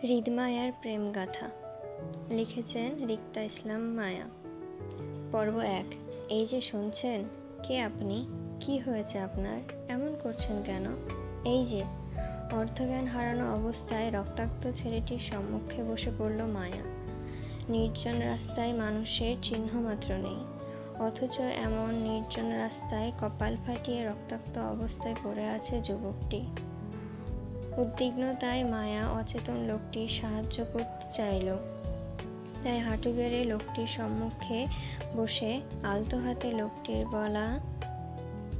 হৃদমায়ার প্রেম গাথা লিখেছেন রিক্তা ইসলাম মায়া। পর্ব ১। এই যে শুনছেন, কে আপনি? কি হয়েছে আপনার? এমন করছেন কেন? এই যে। অর্ধজ্ঞান হারানো অবস্থায় রক্তাক্ত ছেলেটির সম্মুখে বসে পড়ল মায়া। নির্জন রাস্তায় মানুষের চিহ্ন মাত্র নেই, অথচ এমন নির্জন রাস্তায় কপাল ফাটিয়ে রক্তাক্ত অবস্থায় পড়ে আছে যুবকটি। উদ্বিগ্নতায় মায়া অচেতন লোকটির সাহায্য করতে চাইল, তাই হাঁটু গেড়ে লোকটির সম্মুখে বসে আলতো হাতে লোকটির গলা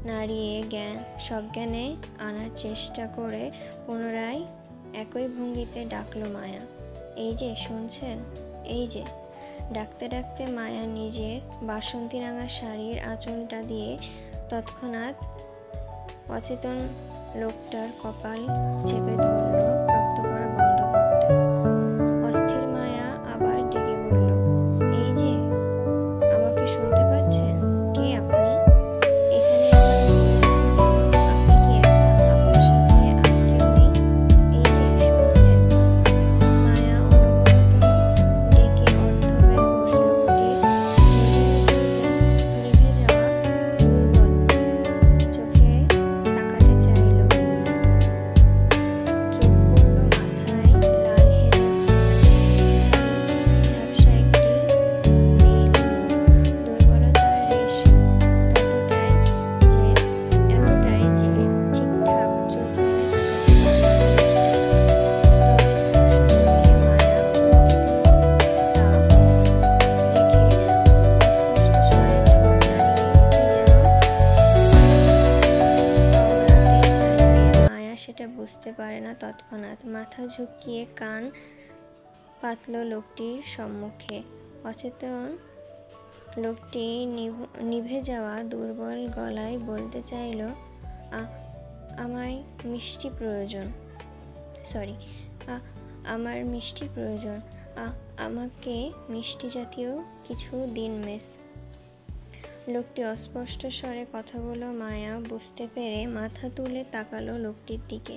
নাড়িয়ে সজ্ঞানে আনার চেষ্টা করে পুনরায় একই ভঙ্গিতে ডাকল মায়া। এই যে শুনছেন, এই যে। ডাকতে ডাকতে মায়া নিজের বাসন্তী রাঙা শাড়ির আঁচলটা দিয়ে তৎক্ষণাৎ অচেতন লোকটার কপাল চেপে ধরল, রক্ত পড়া বন্ধ করতে। অস্থির মায়া আবার ডেকে বলল, এই যে, আমাকে শুনতে পাচ্ছেন? কে আপনি? এখানে আপনি কি একা? আপনার সাথে আর কেউ নেই? এই যে শুনছেন? মায়া অনুব্রত ডেকে অর্ধব্যয় ঘোষ লোকটির নিভে যাওয়া দুর্বল চোখে তাকাতে চাইল। চোখ পড়ল মাথায় লাল ঝাপসা একটি নীল দুর্বলতার রেশ এতটাই যে ঠিকঠাক চোখ মেলে তাকাতে পারল না লোকটা। তবে অস্পষ্ট স্বরে ঠোঁট নাড়িয়ে কি যেন কামড়াতে চাইবে মায়া সেটা বুঝতে পারে না। তৎক্ষণাৎ মাথা ঝুঁকিয়ে কান পাতল লোকটির সম্মুখে। অচেতন লোকটি নিভে যাওয়া দুর্বল গলায় বলতে চাইল, আমার মিষ্টি প্রয়োজন। আমার মিষ্টি প্রয়োজন। আমাকে মিষ্টি জাতীয় কিছু দিন মিস। লোকটি অস্পষ্ট স্বরে কথাগুলো মায়া বুঝতে পেরে মাথা তুলে তাকালো লোকটির দিকে।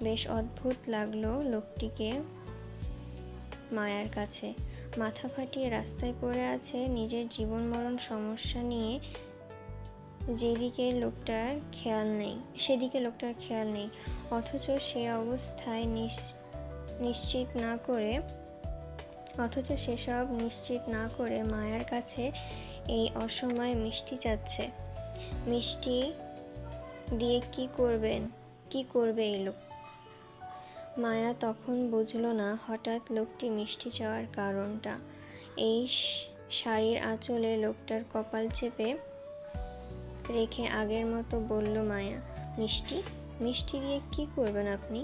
বেশ অদ্ভুত লাগলো লোকটিকে মায়ার কাছে। মাথা ফাটিয়ে রাস্তায় পড়ে আছে, নিজের জীবন মরণ সমস্যা নিয়ে সেদিকে লোকটার খেয়াল নেই। অথচ সেসব নিশ্চিত না করে মায়ার কাছে এই অসময়ে মিষ্টি চাচ্ছে। মিষ্টি দিয়ে কি করবে এই লোক? মায়া তখন বুঝল না হঠাৎ লোকটি মিষ্টি চাওয়ার কারণটা। এই শাড়ির আঁচলে লোকটার কপাল চেপে রেখে আগের মতো বলল মায়া, মিষ্টি দিয়ে কি করবেন আপনি?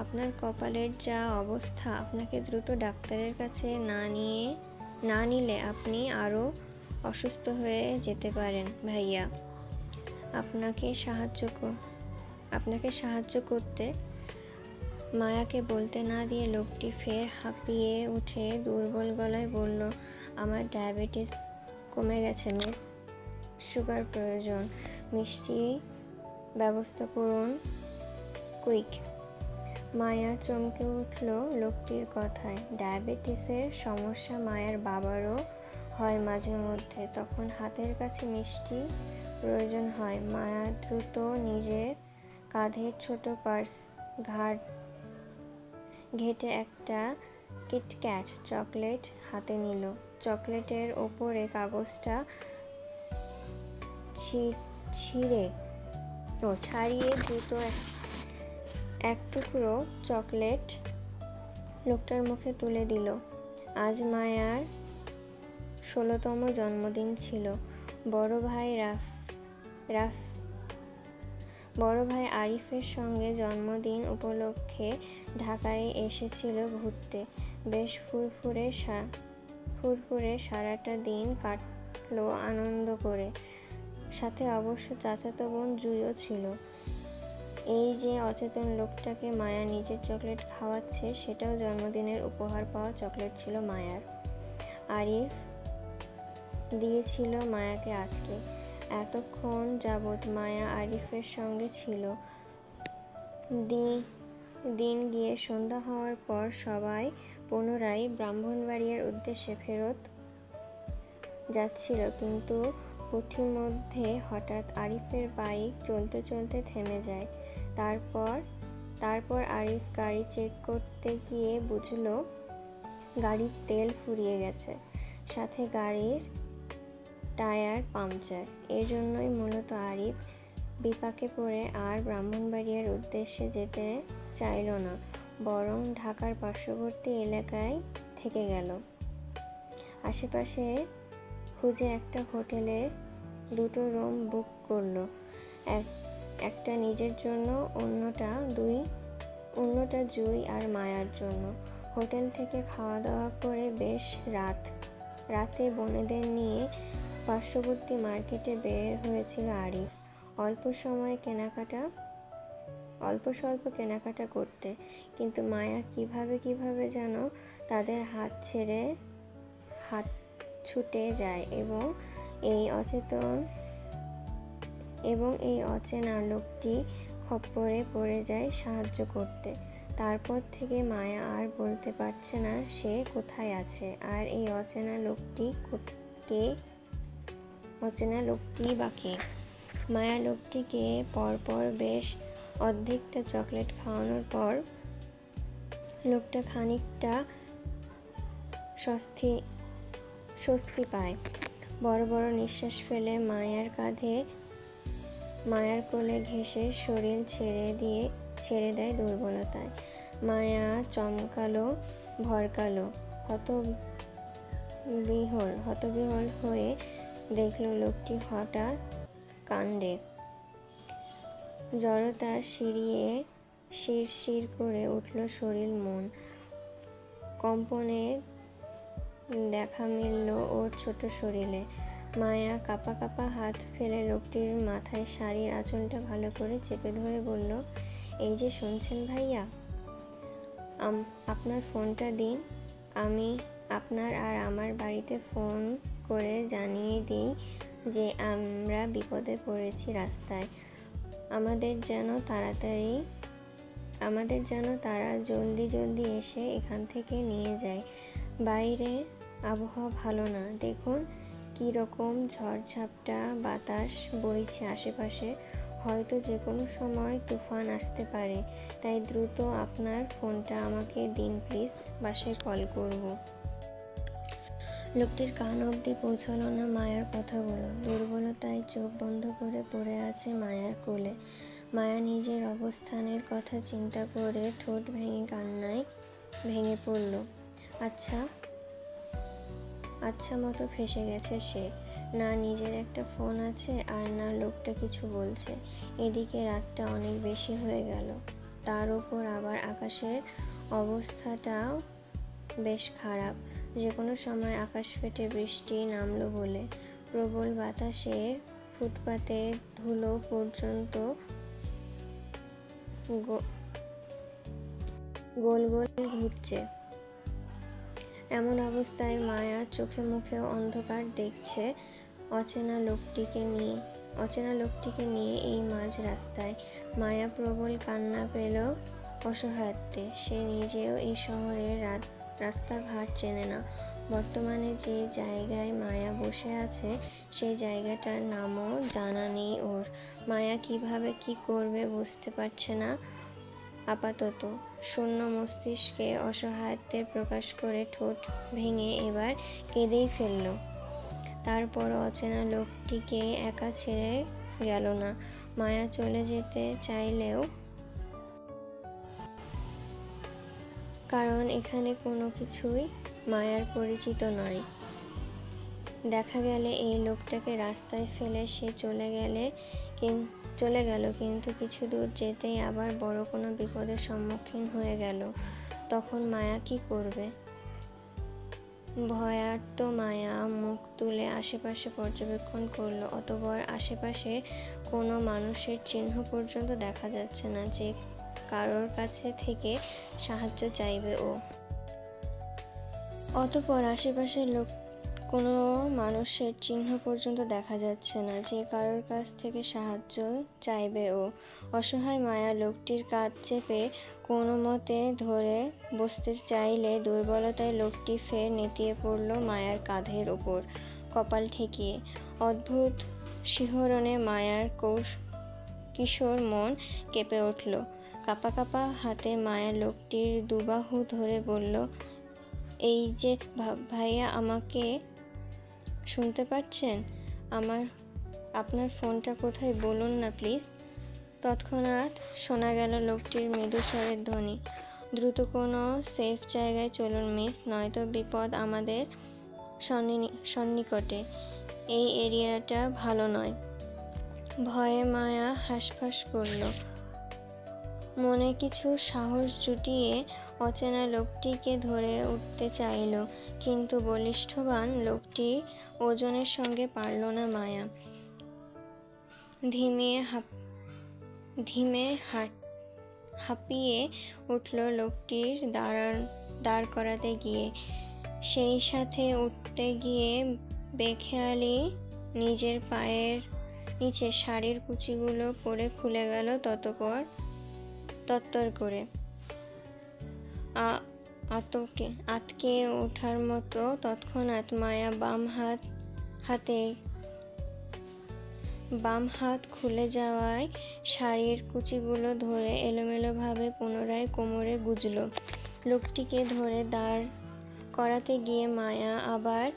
আপনার কপালের যা অবস্থা, আপনাকে দ্রুত ডাক্তারের কাছে না নিলে আপনি আরো অসুস্থ হয়ে যেতে পারেন ভাইয়া। আপনাকে সাহায্য করতে। মায়াকে বলতে না দিয়ে লোকটি ফের হাঁপিয়ে উঠে দুর্বল গলায় বলল, আমার ডায়াবেটিস কমে গেছে মিস, সুগার প্রয়োজন, মিষ্টি ব্যবস্থা করুন কুইক। মায়া চমকে উঠল লোকটির কথায়। ডায়াবেটিসের সমস্যা মায়ের বাবারও হয় মাঝে মধ্যে, তখন হাতের কাছে মিষ্টি প্রয়োজন হয়। মায়া দ্রুত নিজের কাঁধের ছোট পার্স ঘেঁটে একটা কিটক্যাট চকলেট হাতে নিল। চকলেটের ওপরে কাগজটা ছাড়িয়ে দ্রুত এক টুকরো চকলেট লোকটার মুখে তুলে দিল। আজ মায়ার 16তম জন্মদিন ছিল। বড় ভাই আরিফের সঙ্গে জন্মদিন উপলক্ষে ঢাকায় এসেছিল ঘুরতে। বেশ ফুরফুরে সারাটা দিন কাটলো আনন্দ করে। সাথে অবশ্য চাচাতো বোন জুঁইও ছিল। এই যে অচেতন লোকটাকে মায়া নিজের চকলেট খাওয়াচ্ছে, সেটাও জন্মদিনের উপহার পাওয়া চকলেট ছিল মায়ার। আরিফ দিয়েছিল মায়াকে আজকে। এতক্ষণ যাবৎ মায়া আরিফের সঙ্গে ছিল। দিন গিয়ে সন্ধ্যা হওয়ার পর সবাই পুনরায় ব্রাহ্মণবাড়িয়ার উদ্দেশ্যে ফেরত যাচ্ছিল, কিন্তু পথিমধ্যে হঠাৎ আরিফের বাইক চলতে চলতে থেমে যায়। তারপর আরিফ গাড়ি চেক করতে গিয়ে বুঝলো গাড়ির তেল ফুরিয়ে গেছে, সাথে গাড়ির টায়ার পাংচার। এজন্যই মূলত আরিফ বিপাকে পড়ে আর ব্রাহ্মণবাড়িয়ার উদ্দেশ্যে যেতে চাইল না, বরং ঢাকার পার্শ্ববর্তী এলাকায় থেকে গেল। আশেপাশে খুঁজে একটা হোটেলে 2টো রুম বুক করলো, একটা নিজের জন্য, অন্যটা জুই আর মায়ার জন্য। হোটেল থেকে খাওয়া দাওয়া করে বেশ রাতে বোনেদের নিয়ে পার্শ্ববর্তী মার্কেটে বের হয়েছিল আরিফ অল্প স্বল্প কেনাকাটা করতে, কিন্তু মায়া কিভাবে যেন তাদের হাত ছুটে যায় এবং এই অচেনা লোকটি খপ্পরে পড়ে যায় সাহায্য করতে। তারপর থেকে মায়া আর বলতে পারছে না সে কোথায় আছে, আর এই অচেনা লোকটি বা কে। মায়া লোকটিকে পরপর বেশ অর্ধেকটা চকলেট খাওয়ানোর পর লোকটা খানিকটা স্বস্তি পায়। বড় বড় নিঃশ্বাস ফেলে মায়ার কোলে ঘেঁষে শরীর ছেড়ে দেয় দুর্বলতায়। মায়া চমকালো, ভরকালো, হতবিহ্বল হয়ে দেখলো লোকটি হঠাৎ কাণ্ডে জড়তার শিরশির করে উঠল শরীর, মন। কম্পনে দেখা মিলল ওর ছোট শরীরে। মায়া কাঁপা হাত ফেলে লোকটির মাথায় শাড়ির আঁচলটা ভালো করে চেপে ধরে বলল, এই যে শুনছেন ভাইয়া, আপনার ফোনটা দিন, আমি আপনার আর আমার বাড়িতে ফোন করে জানিয়ে দিই যে আমরা বিপদে পড়েছি রাস্তায়। আমাদের যেন তারা জলদি এসে এখান থেকে নিয়ে যায়। বাইরে আবহাওয়া ভালো না, দেখুন কি রকম ঝড়ঝাপটা বাতাস বইছে আশেপাশে, হয়তো যে কোনো সময় তুফান আসতে পারে, তাই দ্রুত আপনার ফোনটা আমাকে দিন প্লিজ, বাসায় কল করব। লোকটির কান অবধি পৌঁছালো না মায়ার কথাগুলো। দুর্বলতায় চোখ বন্ধ করে পড়ে আছে মায়ার কোলে। মায়া নিজের অবস্থানের কথা চিন্তা করে ঠোঁট ভেঙে কান্নায় ভেঙে পড়ল। আচ্ছা মতো ফেঁসে গেছে সে। না নিজের একটা ফোন আছে, আর না লোকটা কিছু বলছে। এদিকে রাতটা অনেক বেশি হয়ে গেল, তার উপর আবার আকাশের অবস্থাটাও বেশ খারাপ, যে কোনো সময় আকাশ ফেটে বৃষ্টি নামলো বলে। প্রবল বাতাসে ফুটপাতে ধুলো পর্যন্ত গোল ঘুরছে। এমন অবস্থায় মায়া চোখে মুখেও অন্ধকার দেখছে অচেনা লোকটিকে নিয়ে এই মাঝ রাস্তায়। মায়া প্রবল কান্না পেল অসহায়ত্বে। সে নিজেও এই শহরের রাস্তাঘাট চেনে না। বর্তমানে যে জায়গায় মায়া বসে আছে সেই জায়গাটার নামও জানা নেই ওর। মায়া কিভাবে কি করবে বুঝতে পারছে না আপাতত। শূন্য মস্তিষ্কে অসহায়ত্বের প্রকাশ করে ঠোঁট ভেঙে এবার কেঁদেই ফেলল। তারপরও অচেনা লোকটিকে একা ছেড়ে গেল না। মায়া চলে যেতে চাইলেও, কারণ এখানে কোনো কিছুই মায়ার পরিচিত নয়। দেখা গেলে এই লোকটাকে রাস্তায় ফেলে সে চলে গেল, কিন্তু কিছু দূর যেতেই আবার বড় কোনো বিপদের সম্মুখীন হয়ে গেল। তখন মায়া কি করবে? ভয়ার্ত মায়া মুখ তুলে আশেপাশে পর্যবেক্ষণ করল। অতঃপর আশেপাশে কোনো মানুষের চিহ্ন পর্যন্ত দেখা যাচ্ছে না যে কারোর কাছে থেকে সাহায্য চাইবে ও। অতঃপর আশেপাশের কোনো মানুষের চিহ্ন পর্যন্ত দেখা যাচ্ছে না যে কারোর কাছ থেকে সাহায্য চাইবে। ও অসহায় মায়া লোকটির কাঁধ চেপে কোনো মতে ধরে বসতে চাইলে দুর্বলতায় লোকটি ফের নেতিয়ে পড়ল মায়ার কাঁধের ওপর, কপাল ঠেকিয়ে। অদ্ভুত শিহরণে মায়ার কিশোর মন কেঁপে উঠল। কাঁপা কাঁপা হাতে মায়া লোকটির দুবাহু ধরে বলল, এই যে ভাইয়া, আমাকে শুনতে পাচ্ছেন? আপনার ফোনটা কোথায় বলুন না প্লিজ। তৎক্ষণাৎ শোনা গেল লোকটির মৃদু স্বরের ধ্বনি, দ্রুত কোনো সেফ জায়গায় চলুন মিস, নয়তো বিপদ আমাদের সন্নিকটে। এই এরিয়াটা ভালো নয়। ভয়ে মায়া হাঁসফাঁস করল। মনে কিছু সাহস জুটিয়ে অচেনা লোকটিকে ধরে উঠতে চাইল, কিন্তু বলিষ্ঠবান লোকটি ওজনের সঙ্গে পারল না মায়া। ধীমে হাঁপিয়ে উঠল লোকটির দাঁড় করাতে গিয়ে। সেই সাথে উঠতে গিয়ে বেখেয়ালি নিজের পায়ের নিচে শাড়ির কুচিগুলো পরে খুলে গেল তত্তর করে। আতকে ওঠার মতো তৎক্ষণাৎ মায়া বাম হাত খুলে যাওয়ায় শাড়ির কুচিগুলো ধরে এলোমেলোভাবে পুনরায় কোমরে গুজল। লোকটিকে ধরে দাঁড় করাতে গিয়ে মায়া আবার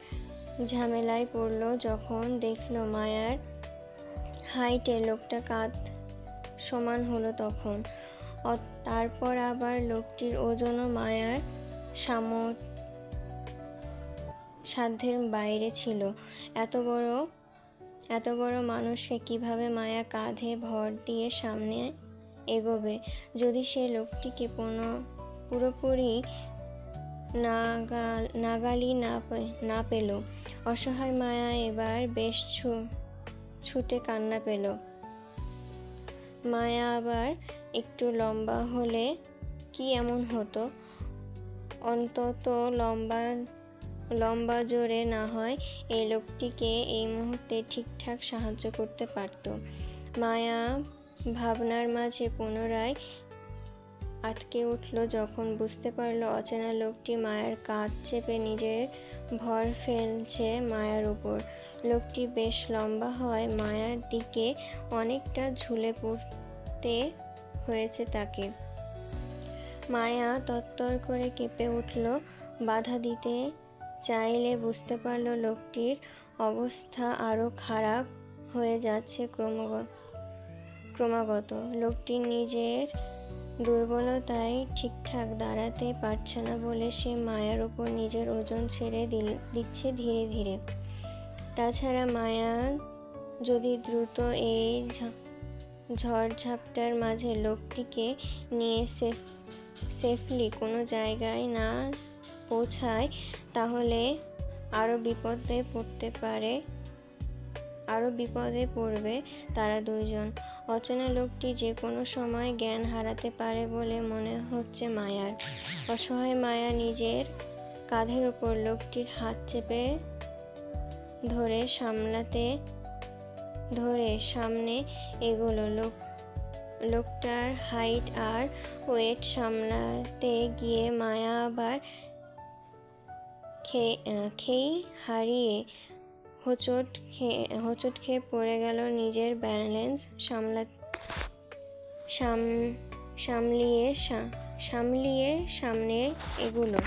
ঝামেলায় পড়ল যখন দেখল মায়ার হাইটে লোকটা কাঁধ সমান হলো তখন। তারপর আবার লোকটির ওজনও মায়ার সাধ্যের বাইরে ছিল। এত বড় মানুষকে কিভাবে মায়া কাঁধে ভর দিয়ে সামনে এগোবে? যদি সে লোকটিকে পুরোপুরি নাগালি না পেল। অসহায় মায়া এবার বেশ ছুটে কান্না পেল। মায়া আবার একটু লম্বা হলে কি এমন হতো? অন্তত লম্বা জোরে না হয় এই লোকটিকে এই মুহূর্তে ঠিকঠাক সাহায্য করতে পারত। মায়া ভাবনার মাঝে পুনরায় আটকে উঠল যখন বুঝতে পারল অচেনা লোকটি মায়ার কাঁধ চেপে নিজের ভর ফেলছে মায়ার উপর। লোকটি বেশ লম্বা হওয়ায় মায়ার দিকে অনেকটা ঝুলে পড়তে হয়েছে তাকে। মায়া তত্তর করে কেঁপে উঠল। বাধা দিতে চাইলে বুঝতে পারল লোকটির অবস্থা আরো খারাপ হয়ে যাচ্ছে ক্রমাগত। লোকটি নিজের দুর্বলতায় ঠিকঠাক দাঁড়াতে পারছে না বলে সে মায়ার উপর নিজের ওজন ছেড়ে দিচ্ছে ধীরে ধীরে। তাছাড়া মায়া যদি দ্রুত এই ঝড়ঝাপটার মাঝে লোকটিকে নিয়ে সেফলি কোনো জায়গায় না পৌঁছায় তাহলে আরো বিপদে পড়বে তারা দুইজন। অচেনা লোকটি যে কোনো সময় জ্ঞান হারাতে পারে বলে মনে হচ্ছে মায়ার। অসহায় মায়া নিজের কাঁধের উপর লোকটির হাত চেপে ধরে সামনে এগোলো। লোকটার হাইট আর ওয়েট সামলাতে গিয়ে মায়া আবার খেই হারিয়ে হোঁচট খেয়ে পড়ে গেল। নিজের ব্যালেন্স সামলিয়ে সামনে এগুলো।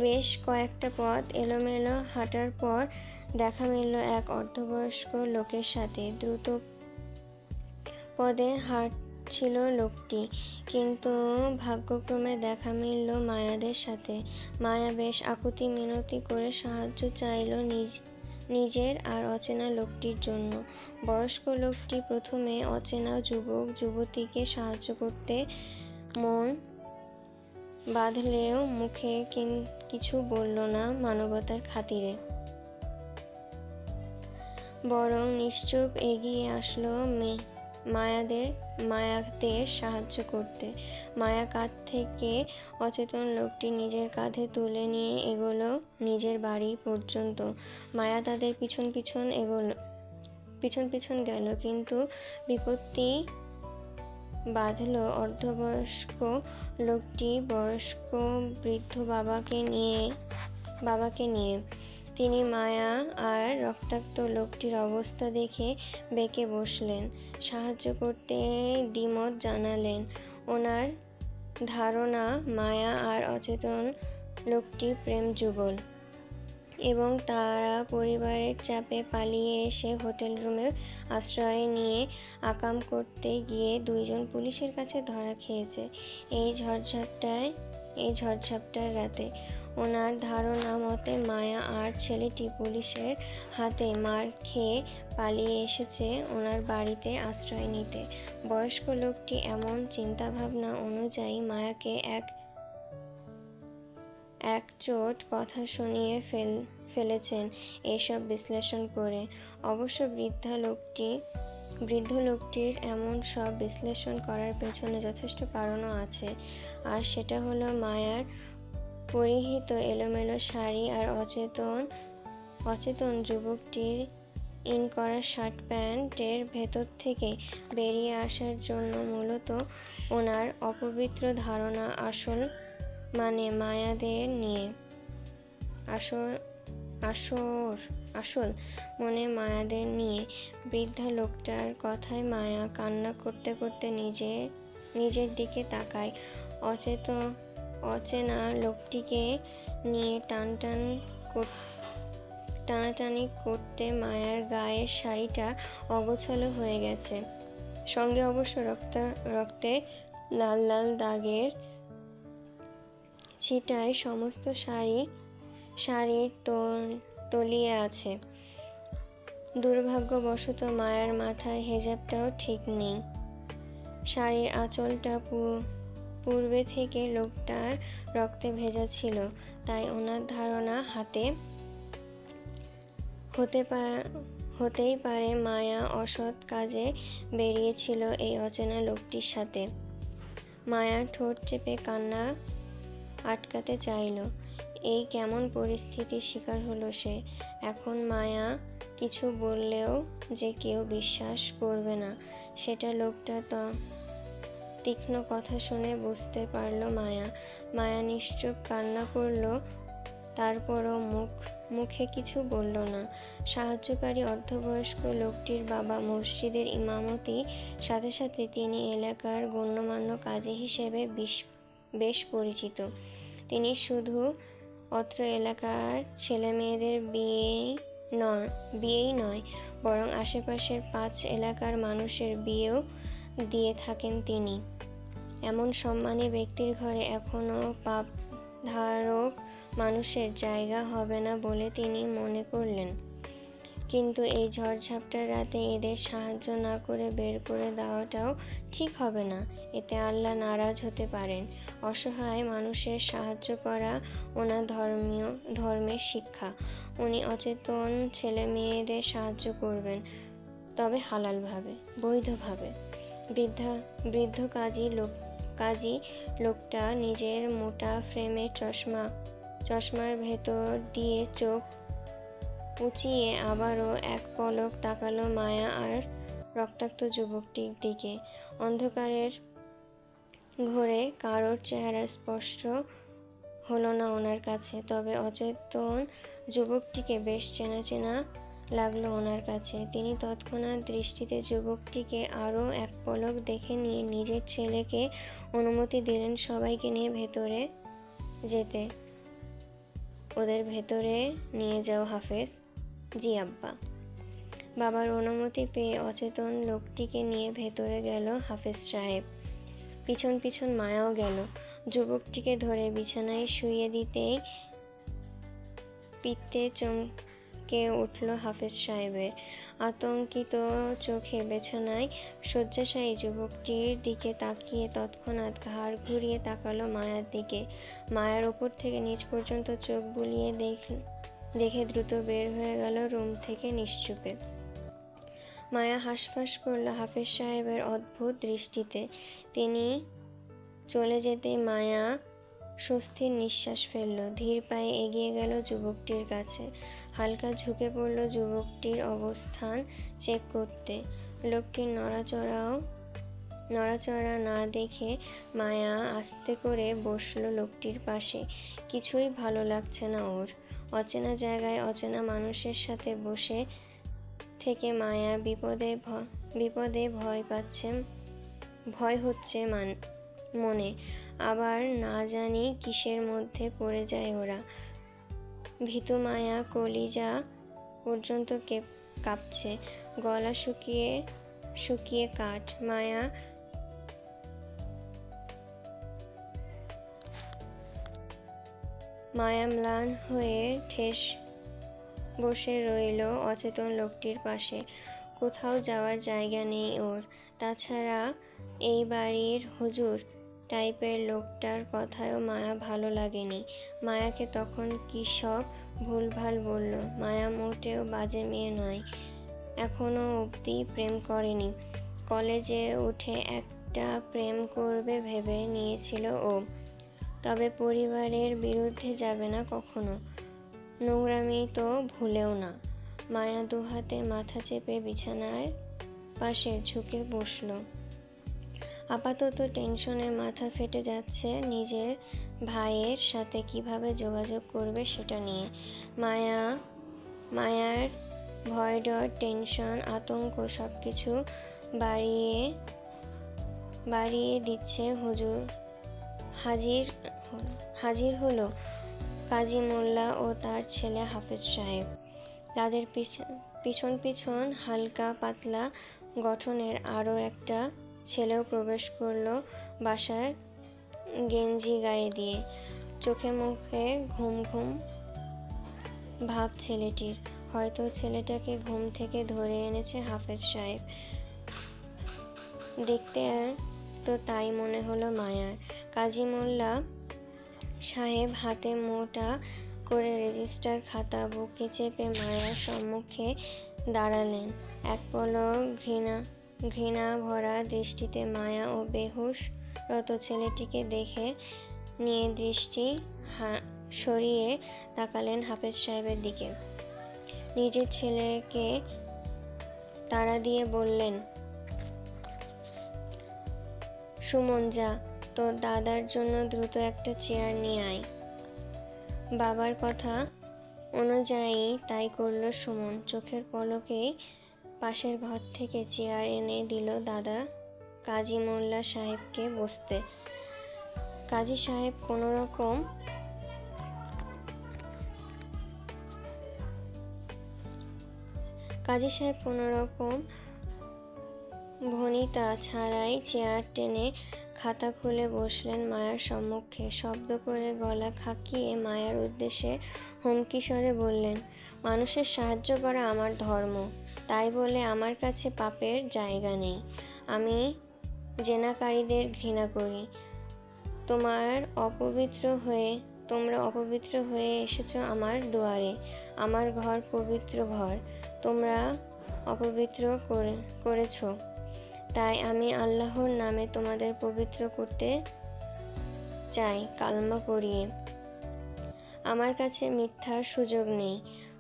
বেশ কয়েকটা পথ এলোমেলো হাঁটার পর দেখা মিলল এক অর্ধবয়স্ক লোকের সাথে। দ্রুত পদে হাঁটছিল লোকটি, কিন্তু ভাগ্যক্রমে দেখা মিলল মায়াদের সাথে। মায়া বেশ আকুতি মিনতি করে সাহায্য চাইল নিজের আর অচেনা লোকটির জন্য। বয়স্ক লোকটি প্রথমে অচেনা যুবক যুবতীকে সাহায্য করতে মন বাঁধলেও মুখে কিছু বলল না মানবতার খাতিরে, বরং নিশ্চুপ এগিয়ে আসলো মায়াদের সাহায্য করতে। মায়া কাঁধ থেকে অচেতন লোকটি নিজের কাঁধে তুলে নিয়ে এগোলো নিজের বাড়ি পর্যন্ত। মায়া তাদের পিছন পিছন গেল, কিন্তু বিপত্তি বাধল অর্ধবয়স্ক লোকটি বয়স্ক বৃদ্ধ বাবাকে নিয়ে। তিনি মায়া আর রক্তাক্ত লোকটির অবস্থা দেখে বেঁকে বসলেন। সাহায্য করতে দ্বিমত জানালেন। ওনার ধারণা মায়া আর অচেতন লোকটি প্রেম যুগল এবং তারা পরিবারের চাপে পালিয়ে এসে হোটেল রুমে আশ্রয় নিয়ে আকাম করতে গিয়ে দুইজন পুলিশের কাছে ধরা খেয়েছে এই ঝড়ঝাপটার রাতে। ওনার ধারণা মতে মায়া আর ছেলেটি পুলিশের হাতে মার খেয়ে পালিয়ে এসেছে ওনার বাড়িতে আশ্রয় নিতে। বয়স্ক লোকটি এমন চিন্তাভাবনা অনুযায়ী মায়াকে একচোট কথা শুনিয়ে ফেলেছেন এইসব বিশ্লেষণ করে। অবশ্য বৃদ্ধ লোকটির এমন সব বিশ্লেষণ করার পেছনে যথেষ্ট কারণও আছে, আর সেটা হলো মায়ার পরিহিত এলোমেলো শাড়ি আর অচেতন যুবকটির ইন করা শার্ট প্যান্টের ভেতর থেকে বেরিয়ে আসার জন্য মূলত ওনার অপবিত্র ধারণা আসল মানে মায়াদের নিয়ে। আসল মনে মায়াদের নিয়ে। বৃদ্ধা লোকটার কথায় মায়া কান্না করতে করতে নিজের দিকে তাকায়। অচেনা লোকটিকে নিয়ে টানাটানি করতে মায়ার গায়ের শাড়িটা অগোছালো হয়ে গেছে। সঙ্গে অবশ্য রক্তে লাল লাল দাগের ছিটায় সমস্ত শাড়ির তলিয়ে আছে। দুর্ভাগ্যবশত মায়ার মাথার হেজাবটাও ঠিক নেই। শাড়ির আঁচলটা পূর্বে থেকে লোকটার রক্তে ভেজা ছিল, তাই ওনার ধারণা হতেই পারে মায়া অসৎ কাজে বেরিয়েছিল এই অচেনা লোকটির সাথে। মায়া ঠোঁট চেপে কান্না আটকাতে চাইল। এই কেমন পরিস্থিতির শিকার হলো সে। এখন মায়া কিছু বললেও যে কেউ বিশ্বাস করবে না, সেটা লোকটা তীক্ষ্ণ কথা শুনে বুঝতে পারল মায়া নিশ্চুপ কান্না করলো, তারপরও মুখে কিছু বলল না। সাহায্যকারী অর্ধবয়স্ক লোকটির বাবা মসজিদের ইমামতি, সাথে সাথে তিনি এলাকার গণ্যমান্য কাজী হিসেবে বেশ পরিচিত। তিনি শুধু অত্র এলাকার ছেলেমেয়েদের বিয়েই নয়, বরং আশেপাশের 5 এলাকার মানুষের বিয়েও দিয়ে থাকেন তিনি। এমন সম্মানী ব্যক্তির ঘরে এখনো পাপধারক মানুষের জায়গা হবে না বলে তিনি মনে করলেন। কিন্তু এই ঝড়ঝাপটার রাতে এদের সাহায্য না করে বের করে দেওয়াটাও ঠিক হবে না। এতে আল্লাহ নারাজ হতে পারেন। অসহায় মানুষের সাহায্য করা ওনার ধর্মের শিক্ষা। উনি অচেতন ছেলে মেয়েদের সাহায্য করবেন, তবে হালালভাবে, বৈধভাবে। বৃদ্ধ কাজী লোকটা নিজের মোটা ফ্রেমের চশমার ভেতর দিয়ে চোখ উঁচিয়ে আবারও এক পলক তাকালো মায়া আর রক্তাক্ত যুবকটির দিকে। অন্ধকারের ঘোরে কারোর চেহারা স্পষ্ট হলো না ওনার কাছে, তবে অচেতন যুবকটিকে বেশ চেনা লাগলো ওনার কাছে। তিনি তৎক্ষণাৎ দৃষ্টিতে যুবকটিকে আরো এক পলক দেখে নিয়ে নিজের ছেলেকে অনুমতি দিলেন সবাইকে নিয়ে ভেতরে যেতে। ওদের ভেতরে নিয়ে যাও হাফেজ। জি আব্বা। বাবার অনুমতি পেয়ে অচেতন লোকটিকে নিয়ে ভেতরে গেল হাফেজ সাহেব। পিছন পিছন মায়াও গেল। যুবকটিকে ধরে বিছানায় শুইয়ে দিতেই পিত্তে চমকে উঠল হাফেজ সাহেবের। আতঙ্কিত চোখে বিছানায় শয্যাশায়ী যুবকটির দিকে তাকিয়ে তৎক্ষণাৎ ঘাড় ঘুরিয়ে তাকালো মায়ার দিকে। মায়ার উপর থেকে নিচ পর্যন্ত চোখ বুলিয়ে দেখে দ্রুত বের হয়ে গেল রুম থেকে নিশ্চুপে। মায়া হাঁসফাঁস করল হাফেজ সাহেবের অদ্ভুত দৃষ্টিতে। তিনি চলে যেতে মায়া স্বস্তির নিঃশ্বাস ফেলল। ধীর পায়ে এগিয়ে গেল যুবকটির কাছে। হালকা ঝুঁকে পড়ল যুবকটির অবস্থান চেক করতে। লোকটির নড়াচড়া না দেখে মায়া আস্তে করে বসল লোকটির পাশে। কিছুই ভালো লাগছে না ওর। অচেনা জায়গায় অচেনা মানুষের সাথে বসে থেকে মায়া বিপদে ভয় হচ্ছে মনে। আবার না জানি কিসের মধ্যে পড়ে যায় ওরা। ভীতু মায়া কলিজা পর্যন্ত কাঁপছে, গলা শুকিয়ে কাঠ। মায়া ম্লান হয়ে ঠেস বসে রইল অচেতন লোকটির পাশে। কোথাও যাওয়ার জায়গা নেই ওর। তাছাড়া এই বাড়ির হুজুর টাইপের লোকটার কথাও মায়া ভালো লাগেনি। মায়াকে তখন কি সব ভুলভাল বলল। মায়া মোটেও বাজে মেয়ে নয়, এখনো অবধি প্রেম করেনি। কলেজে উঠে একটা প্রেম করবে ভেবে নিয়েছিল ও, তবে পরিবারের বিরুদ্ধে যাবে না কখনো, নোংরামি তো ভুলেও না। মায়া দুহাতে মাথা চেপে বিছানার পাশে ঝুঁকে বসল। আপাতত টেনশনে মাথা ফেটে যাচ্ছে নিজের ভাইয়ের সাথে কিভাবে যোগাযোগ করবে সেটা নিয়ে। মায়ার ভয়, ডর, টেনশন, আতঙ্ক সবকিছু বাড়িয়ে দিচ্ছে হুজুর। হাজির হলো কাজী মোল্লা ও তার ছেলে হাফেজ সাহেব। তাদের পিছন হালকা পাতলা গঠনের আরো একটা ছেলেও প্রবেশ করলো বাসার গেঞ্জি গায়ে দিয়ে। চোখে মুখে ঘুম ঘুম ভাব ছেলেটির। হয়তো ছেলেটাকে ঘুম থেকে ধরে এনেছে হাফেজ সাহেব। দেখতে তো তাই মনে হলো মায়ার। কাজী মোল্লা সাহেব হাতে মোটা করে রেজিস্টার খাতা বুকে চেপে মায়ার সম্মুখে দাঁড়ালেন। এক পলক ঘৃণা ভরা দৃষ্টিতে মায়া ও বেহুশরত ছেলেটিকে দেখে নিয়ে দৃষ্টি সরিয়ে তাকালেন হাফেজ সাহেবের দিকে। নিজের ছেলেকে তাড়া দিয়ে বললেন, সুমন, যা তোর দাদার জন্য দ্রুত একটা চেয়ার নিয়ে আয়। বাবার কথা অনুযায়ী তাই করল সুমন। চোখের পলকেই পাশের ঘর থেকে চেয়ার এনে দিল দাদা কাজী মোল্লা সাহেবকে বসতে। কাজী সাহেব কোনোরকম ভনিতা ছাড়াই চেয়ার টেনে খাতা খুলে বসলেন মায়ার সম্মুখে। শব্দ করে গলা খাকিয়ে মায়ার উদ্দেশ্যে হুমকি স্বরে বললেন, মানুষের সাহায্য করা আমার ধর্ম, তাই বলে আমার কাছে পাপের জায়গা নেই। আমি জেনাকারীদের ঘৃণা করি। তোমরা অপবিত্র হয়ে এসেছ আমার দুয়ারে। আমার ঘর পবিত্র ঘর, তোমরা অপবিত্র করেছ। তাই আমি আল্লাহর নামে তোমাদের পবিত্র করতে চাই কালমা পড়িয়ে। আমার কাছে মিথ্যার সুযোগ নেই।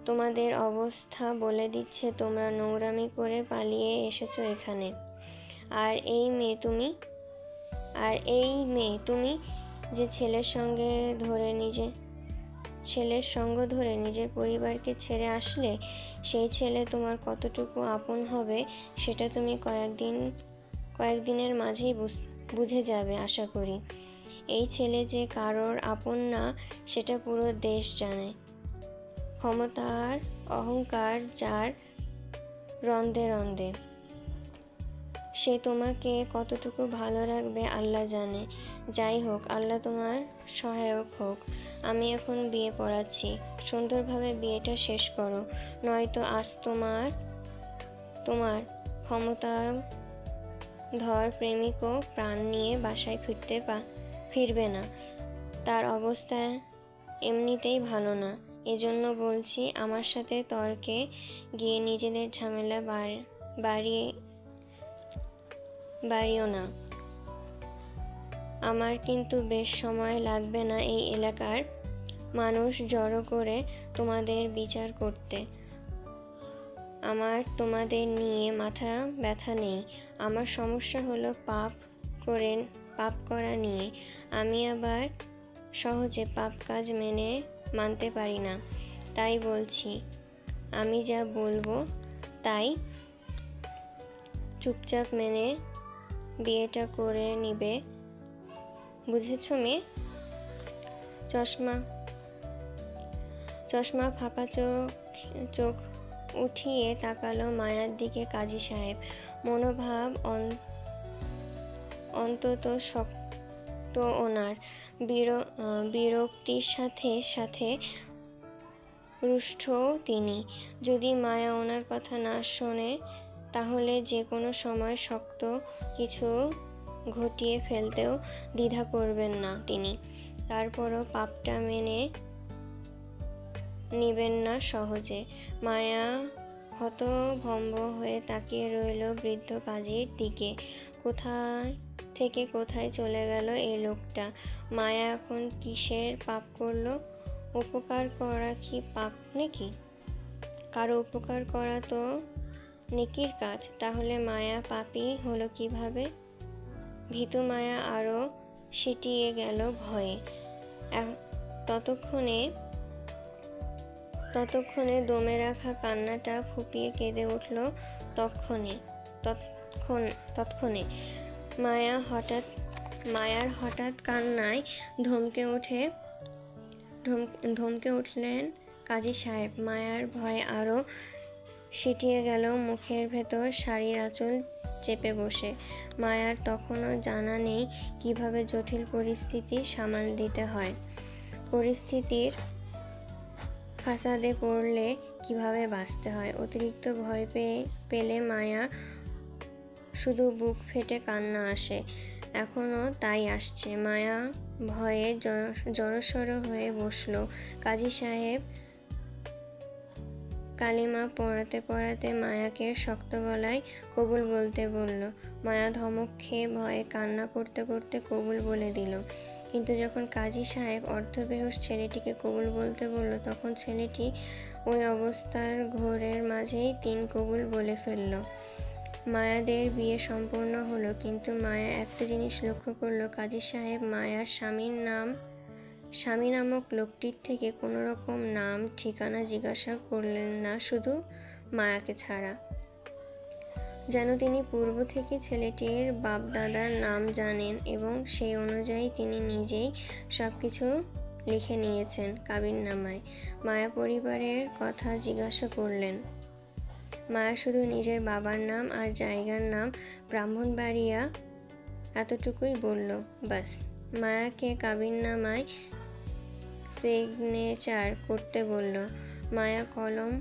তোমাদের অবস্থা বলে দিচ্ছে তোমরা নোংরামি করে পালিয়ে এসেছো এখানে। আর এই মেয়ে তুমি যে ছেলের সঙ্গ ধরে নিজের পরিবারকে ছেড়ে আসলে, সেই ছেলে তোমার কতটুকু আপন হবে সেটা তুমি কয়েকদিনের মাঝেই বুঝে যাবে আশা করি। এই ছেলে যে কারোর আপন না সেটা পুরো দেশ জানে। ক্ষমতার অহংকার যার রন্ধে রন্ধে, সে তোমাকে কতটুকু ভালো রাখবে আল্লাহ জানে। যাই হোক, আল্লাহ তোমার সহায়ক হোক। আমি এখন বিয়ে পড়াচ্ছি, সুন্দরভাবে বিয়েটা শেষ করো, নয়তো আজ তোমার ক্ষমতাধর প্রেমিকও প্রাণ নিয়ে বাসায় ফিরবে না। তার অবস্থা এমনিতেই ভালো না। এজন্য বলছি, আমার সাথে তর্কে গিয়ে নিজেদের ঝামেলা বাড়িও না। আমার কিন্তু বেশ সময় লাগবে না এই এলাকার মানুষ জড়ো করে তোমাদের বিচার করতে। আমার তোমাদের নিয়ে মাথা ব্যথা নেই। আমার সমস্যা হলো পাপ করা নিয়ে। আমি আবার সহজে পাপ কাজ মানতে পারি না। তাই বলছি, আমি যা বলবো তাই চুপচাপ মেনে বিয়েটা করে নিবে। বুঝেছো মেয়ে? চশমা ফাঁকা চোখ উঠিয়ে তাকালো মায়ার দিকে কাজী সাহেব। মনোভাব অন্তত শক্ত ওনার। বিরক্তির সাথে সাথে রুষ্টও তিনি। যদি মায়া ওনার কথা না শোনে তাহলে যে কোনো সময় শক্ত কিছু ঘটিয়ে ফেলতেও দ্বিধা করবেন না তিনি। তারপরও পাপটা মেনে নিবেন না সহজে। মায়া হতভম্ব হয়ে তাকিয়ে রইল বৃদ্ধ কাজীর দিকে। কোথায় থেকে কোথায় চলে গেল এই লোকটা? মায়া এখন কিসের পাপ করলো? উপকার করা কি পাপ নাকি? কারো উপকার করা তো নেকির কাজ। তাহলে মায়া পাপী হলো কিভাবে? ভীতু মায়া আরো সিটিয়ে গেল ভয়ে। ততক্ষণে দমে রাখা কান্নাটা ফুঁপিয়ে কেঁদে উঠল। তৎক্ষণে মায়ার হঠাৎ কান্নায় ধমকে উঠলেন কাজী সাহেব। মায়ার ভয় আরো সিটিয়ে গেল। মুখের ভেতর শাড়ির আঁচল চেপে বসে। মায়ার তখনও জানা নেই কিভাবে জটিল পরিস্থিতি সামাল দিতে হয়, পরিস্থিতির ফাসাদে পড়লে কিভাবে বাঁচতে হয়। অতিরিক্ত ভয় পেলে মায়া শুধু বুক ফেটে কান্না আসে। এখনো তাই আসছে। মায়া ভয়ে জড়সড় হয়ে বসল। কাজী সাহেব কালিমা পড়াতে পড়াতে মায়াকে শক্ত গলায় কবুল বলতে বলল। মায়া ধমক খেয়ে ভয়ে কান্না করতে করতে কবুল বলে দিল। কিন্তু যখন কাজী সাহেব অর্ধবেহুশ ছেলেটিকে কবুল বলতে বলল, তখন ছেলেটি ওই অবস্থার ঘোরের মাঝেই 3 কবুল বলে ফেলল। মায়াদের বিয়ে সম্পূর্ণ হলো। কিন্তু মায়া একটা জিনিস লক্ষ্য করল, কাজী সাহেব মায়ার স্বামী নামক লোকটির থেকে কোনো রকম নাম ঠিকানা জিজ্ঞাসা করলেন না, শুধু মায়াকে ছাড়া। যেন তিনি পূর্ব থেকে ছেলেটির বাপ-দাদার নাম জানেন এবং সেই অনুযায়ী তিনি নিজেই সবকিছু লিখে নিয়েছেন কাবিননামায়। মায়া পরিবারের কথা জিজ্ঞাসা করলেন। মায়া শুধু নিজের বাবার নাম আর জায়গার নাম ব্রাহ্মণবাড়িয়া এতটুকুই বলল, ব্যাস। মায়াকে কাবিননামায় সিগনেচার করতে বলল। মায়া কলম